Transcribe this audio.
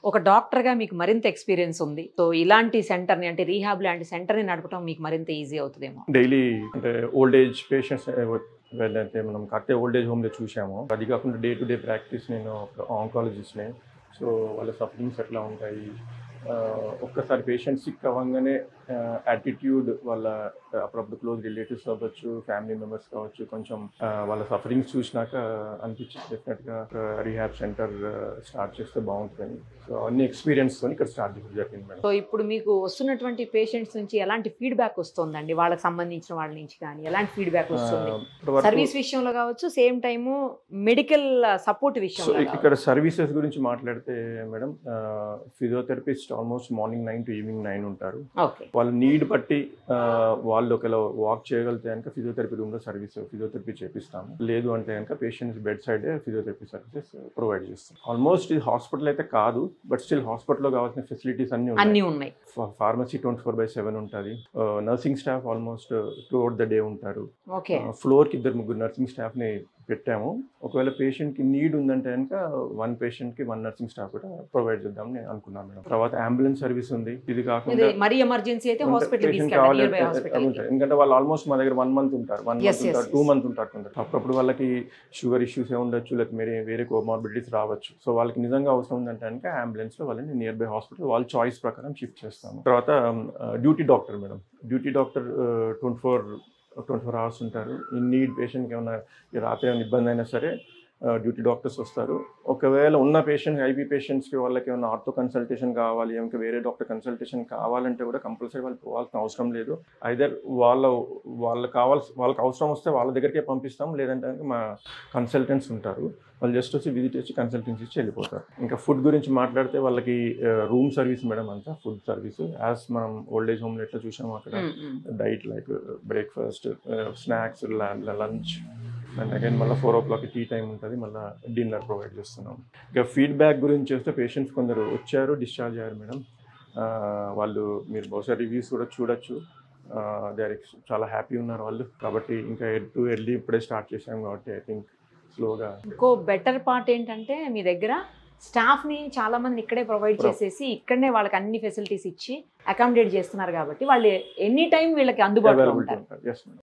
ఒక డాక్టర్గా మీకు మరింత ఎక్స్పీరియన్స్ ఉంది. సో ఇలాంటి సెంటర్ని అంటే రీహాబ్ లాంటి సెంటర్ని నడపడం మీకు మరింత ఈజీ అవుతుందేమో. డైలీ అంటే ఓల్డ్ ఏజ్ పేషెంట్స్ వెళ్ళైతే మనం కరెక్టే ఓల్డ్ ఏజ్ హోమ్లో చూసాము. అది కాకుండా డే టు డే ప్రాక్టీస్ నేను ఆంకాలజిస్ట్ని. సో వాళ్ళ సఫరింగ్స్ ఎట్లా ఉంటాయి, ఒక్కసారి పేషెంట్ సిక్ అవ్వగానే యాటిట్యూడ్ వాళ్ళ అప్పుడప్పుడు క్లోజ్ రిలేటివ్స్ అవ్వచ్చు, ఫ్యామిలీ మెంబర్స్ కావచ్చు, కొంచెం వాళ్ళ సఫరింగ్స్ చూసినాక అనిపించింది డెఫినెట్గా రీహాబ్ సెంటర్ స్టార్ట్ చేస్తే బాగుంటుందని. సో అన్ని ఎక్స్పీరియన్స్తో ఇక్కడ స్టార్ట్ చేయడం జరిగింది మేడం. సో ఇప్పుడు మీకు వస్తున్నటువంటి పేషెంట్స్ నుంచి ఎలాంటి ఫీడ్బ్యాక్ వస్తుందండి? వాళ్ళకి సంబంధించిన వాళ్ళ నుంచి కానీ ఎలాంటి ఫీడ్బ్యాక్ వస్తుంది? సర్వీస్ విషయంలో కావచ్చు, సేమ్ టైము మెడికల్ సపోర్ట్ విషయంలో. ఇక్కడ సర్వీసెస్ గురించి మాట్లాడితే madam, physiotherapist almost morning 9 to evening 9 ఉంటారు. వాళ్ళ నీడ్ బట్టి వాళ్ళు ఒకవేళ వాక్ చేయగలిగితే కనుక ఫిజియోథెరపీ రూమ్లో ఫిజియోథెరపీ చేపిస్తాము. లేదు అంటే కనుక పేషెంట్స్ బెడ్ సైడే ఫిజియోథెరపీ సర్వీసెస్ ప్రొవైడ్ చేస్తాం. ఆల్మోస్ట్ ఇది హాస్పిటల్ అయితే కాదు, బట్ స్టిల్ హాస్పిటల్లో కావాల్సిన ఫెసిలిటీస్ అన్ని ఉన్నాయి. ఫార్మసీ 24/7 ఉంటుంది. Nursing staff almost throughout the day ఉంటారు. ఫ్లోర్కి 2-3 నర్సింగ్ స్టాఫ్ని పెట్టాము. ఒకవేళ పేషెంట్కి నీడ్ ఉందంటే కనుక 1 పేషెంట్కి 1 నర్సింగ్ స్టాఫ్ కూడా ప్రొవైడ్ చేద్దాం నేను అనుకున్నాను మేడం. తర్వాత అంబులెన్స్ సర్వీస్ ఉంది. ఇది కాకుండా మరి ఎమర్జెన్సీ అయితే హాస్పిటల్ కావాలి ఎందుకంటే వాళ్ళు ఆల్మోస్ట్ మా దగ్గర 1 month ఉంటారు, 2 months ఉంటారు. అప్పుడప్పుడు వాళ్ళకి షుగర్ ఇష్యూస్ ఏ ఉండొచ్చు, లేకపోతే వేరే కోమార్బిడిటీస్ రావచ్చు. సో వాళ్ళకి నిజంగా అవసరం ఉందంటే కనుక అంబులెన్స్ లో వాళ్ళని నియర్ బై హాస్పిటల్ వాళ్ళ చాయిస్ ప్రకారం షిఫ్ట్ చేస్తాము. తర్వాత duty doctor madam. Duty doctor 24 hours ఉంటారు. ఇన్ నీడ్ పేషెంట్కి ఏమైనా రాత్రి ఏమైనా ఇబ్బంది అయినా సరే డ్యూటీ డాక్టర్స్ వస్తారు. ఒకవేళ ఉన్న పేషెంట్ ఐబీ పేషెంట్స్కి వాళ్ళకి ఏమైనా ఆర్థో కన్సల్టేషన్ కావాలి, ఇంకా వేరే డాక్టర్ కన్సల్టేషన్ కావాలంటే కూడా కంపల్సరీ వాళ్ళు పోవాల్సిన అవసరం లేదు. ఐదర్ వాళ్ళకి అవసరం వస్తే వాళ్ళ దగ్గరికే పంపిస్తాం, లేదంటే మా కన్సల్టెంట్స్ ఉంటారు, వాళ్ళు జస్ట్ వచ్చి విజిట్ చేసి కన్సల్టెన్సీ ఇచ్చి వెళ్ళిపోతారు. ఇంకా ఫుడ్ గురించి మాట్లాడితే వాళ్ళకి రూమ్ సర్వీస్ మేడం, అంతా ఫుడ్ సర్వీస్ యాజ్ మనం ఓల్డ్ ఏజ్ హోమ్లో ఎట్లా చూసాము అక్కడ diet like breakfast, snacks, lunch and again మళ్ళీ 4 o'clock టీ టైం ఉంటుంది, మళ్ళీ డిన్నర్ ప్రొవైడ్ చేస్తున్నాం. ఇక ఫీడ్బ్యాక్ గురించి చూస్తే పేషెంట్స్ కొందరు వచ్చారు, డిశ్చార్జ్ అయ్యారు మేడం. వాళ్ళు మీరు బహుశా రివ్యూస్ కూడా చూడొచ్చు. చాలా హ్యాపీ ఉన్నారు వాళ్ళు. కాబట్టి ఇంకా ఎర్లీ ఇప్పుడే స్టార్ట్ చేసాం కాబట్టి ఐ థింక్ స్లోగా. ఇంకో బెటర్ పార్ట్ ఏంటంటే మీ దగ్గర స్టాఫ్ని చాలా మందిని ఇక్కడే ప్రొవైడ్ చేసేసి ఇక్కడనే వాళ్ళకి అన్ని ఫెసిలిటీస్ ఇచ్చి అకామిడేట్ చేస్తున్నారు కాబట్టి వాళ్ళు ఎనీ టైం వీళ్ళకి అందుబాటులో ఉంటారు.